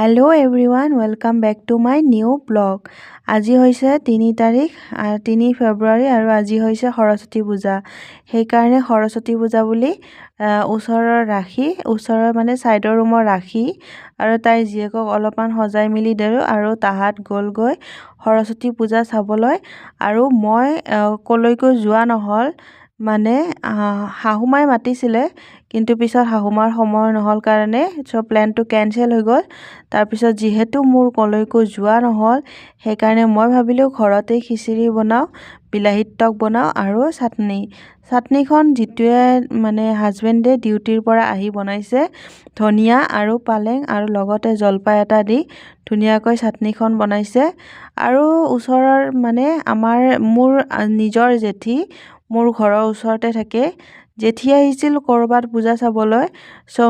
Hello' everyone, welcome back to my new blog. আজি হৈছে 3 ফেব্ৰুৱাৰী আৰু আজি হৈছে সৰস্বতী পূজা। সেইকাৰণে সৰস্বতী পূজা বুলি ওচৰৰ মানে ছাইডৰ ৰুমৰ ৰাখি আৰু তাইৰ জীয়েকক অলপমান সজাই মেলি দিলোঁ আৰু তাহাঁত গ'লগৈ সৰস্বতী পূজা চাবলৈ। আৰু মই ক'লৈকো যোৱা নহ'ল, মানে শাহুমাই মাতিছিলে, কিন্তু পিছত শাহুমাৰ সময় নহ'ল কাৰণে প্লেনটো কেঞ্চেল হৈ গ'ল। তাৰপিছত যিহেতু মোৰ ক'লৈকো যোৱা নহ'ল, সেইকাৰণে মই ভাবিলোঁ ঘৰতে খিচিৰি বনাওঁ, বিলাহীৰ টক বনাওঁ আৰু চাটনিখন যিটোৱে মানে হাজবেণ্ডে ডিউটিৰ পৰা আহি বনাইছে, ধনিয়া আৰু পালেং আৰু লগতে জলফাই এটা দি ধুনীয়াকৈ চাটনিখন বনাইছে। আৰু ওচৰৰ মানে মোৰ নিজৰ জেঠী মোৰ ঘৰৰ ওচৰতে থাকে। জেঠী আহিছিল ক'ৰবাত পূজা চাবলৈ,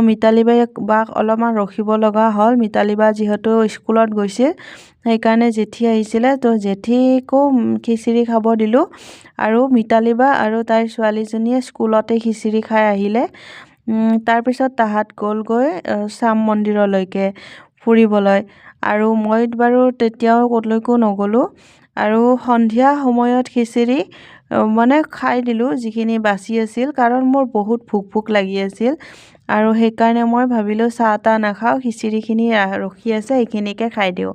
মিতালী বাক অলপমান ৰখিব লগা হ'ল। মিতালী বা যিহেতু স্কুলত গৈছিল, সেইকাৰণে জেঠী আহিছিলে, জেঠীকো খিচিৰি খাব দিলোঁ। আৰু মিতালী বা আৰু তাইৰ ছোৱালীজনীয়ে স্কুলতে খিচিৰি খাই আহিলে। তাৰপিছত তাহাঁত গ'লগৈ শ্যাম মন্দিৰলৈকে ফুৰিবলৈ, আৰু মই বাৰু তেতিয়াও ক'লৈকো নগ'লোঁ। আৰু সন্ধিয়া সময়ত খিচিৰি মানে খাই দিলোঁ যিখিনি বাচি আছিল, কাৰণ মোৰ বহুত ভোক লাগি আছিল। আৰু সেইকাৰণে মই ভাবিলোঁ চাহ তাহ নাখাওঁ, খিচিৰিখিনি ৰখি আছে, এইখিনিকে খাই দিওঁ।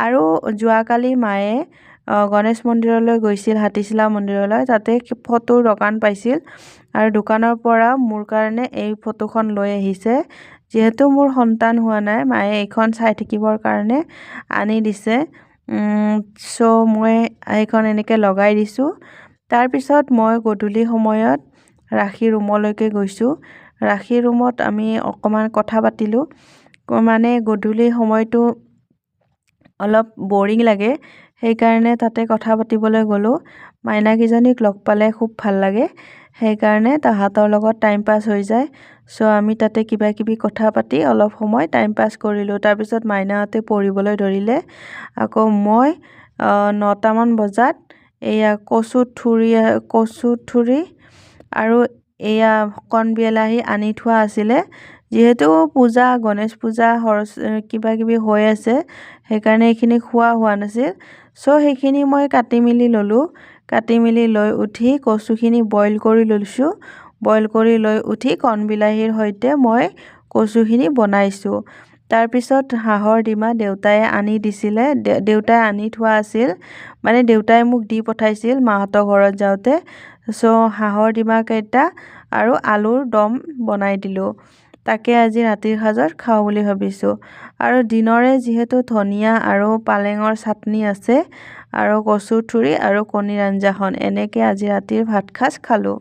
আৰু যোৱাকালি মায়ে গণেশ মন্দিৰলৈ গৈছিল, হাতীচিলা মন্দিৰলৈ। তাতে ফটোৰ দোকান পাইছিল আৰু দোকানৰ পৰা মোৰ কাৰণে এই ফটোখন লৈ আহিছে। যিহেতু মোৰ সন্তান হোৱা নাই, মায়ে এইখন চাই থাকিবৰ কাৰণে আনি দিছে। মই এইখন এনেকৈ লগাই দিছোঁ। তাৰপিছত মই গধূলি সময়ত ৰাশি ৰুমলৈকে গৈছোঁ। ৰাশি ৰুমত আমি অকণমান কথা পাতিলোঁ, মানে গধূলি সময়টো অলপ বৰিং লাগে, সেইকাৰণে তাতে কথা পাতিবলৈ গ'লোঁ। মাইনাকেইজনীক লগ পালে খুব ভাল লাগে, সেইকাৰণে তাহাঁতৰ লগত টাইম পাছ হৈ যায়। আমি তাতে কিবা কিবি কথা পাতি অলপ সময় টাইম পাছ কৰিলোঁ। তাৰপিছত মাইনাহঁতে পঢ়িবলৈ ধৰিলে। আকৌ মই 9টামান বজাত এয়া কচু ঠুৰি আৰু এয়া কণ বিলাহী আনি থোৱা আছিলে। যিহেতু পূজা, গণেশ পূজা, কিবা কিবি হৈ আছে, সেইকাৰণে এইখিনি খোৱা হোৱা নাছিল। সেইখিনি মই কাটি মেলি ল'লোঁ। কাটি মেলি লৈ উঠি কচুখিনি বইল কৰি লৈছোঁ। বইল কৰি লৈ উঠি কণ বিলাহীৰ সৈতে মই কচুখিনি বনাইছোঁ। তাৰপিছত হাঁহৰ ডিমা দেউতাই আনি দিছিলে, দেউতাই আনি থোৱা আছিল, মানে দেউতাই মোক দি পঠাইছিল মাহঁতৰ ঘৰত যাওঁতে। হাঁহৰ ডিমাকেইটা আৰু আলুৰ দম বনাই দিলোঁ। তাকে আজি ৰাতিৰ সাজত খাওঁ বুলি ভাবিছোঁ। আৰু দিনৰে যিহেতু ধনিয়া আৰু পালেঙৰ চাটনি আছে, আৰু কচু ঠুৰি আৰু কণীৰ আঞ্জাখন, এনেকৈ আজি ৰাতিৰ ভাত সাজ খালোঁ।